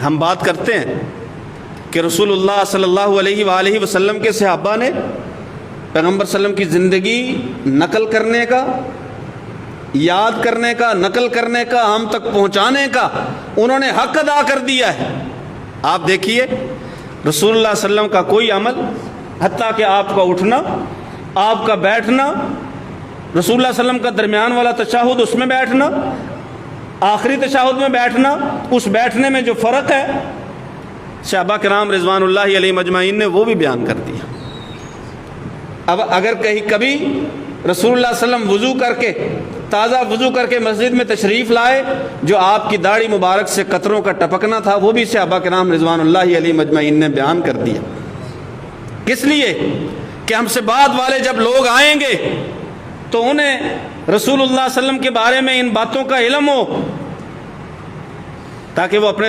ہم بات کرتے ہیں کہ رسول اللہ صلی اللہ علیہ وآلہ وسلم کے صحابہ نے پیغمبر صلی اللہ علیہ وسلم کی زندگی نقل کرنے کا، یاد کرنے کا، نقل کرنے کا، ہم تک پہنچانے کا انہوں نے حق ادا کر دیا ہے۔ آپ دیکھیے رسول اللہ صلی اللہ علیہ وسلم کا کوئی عمل، حتیٰ کہ آپ کا اٹھنا، آپ کا بیٹھنا، رسول اللہ صلی اللہ علیہ وسلم کا درمیان والا تشہد اس میں بیٹھنا، آخری تشہد میں بیٹھنا، اس بیٹھنے میں جو فرق ہے صحابہ کرام رضوان اللہ علیہ مجمعین نے وہ بھی بیان کر دیا۔ اب اگر کبھی رسول اللہ صلی اللہ علیہ وسلم وضو کر کے، تازہ وضو کر کے مسجد میں تشریف لائے، جو آپ کی داڑھی مبارک سے قطروں کا ٹپکنا تھا وہ بھی صحابہ کرام رضوان اللہ علیہ مجمعین نے بیان کر دیا۔ کس لیے؟ کہ ہم سے بعد والے جب لوگ آئیں گے تو انہیں رسول اللہ صلی اللہ علیہ وسلم کے بارے میں ان باتوں کا علم ہو، تاکہ وہ اپنے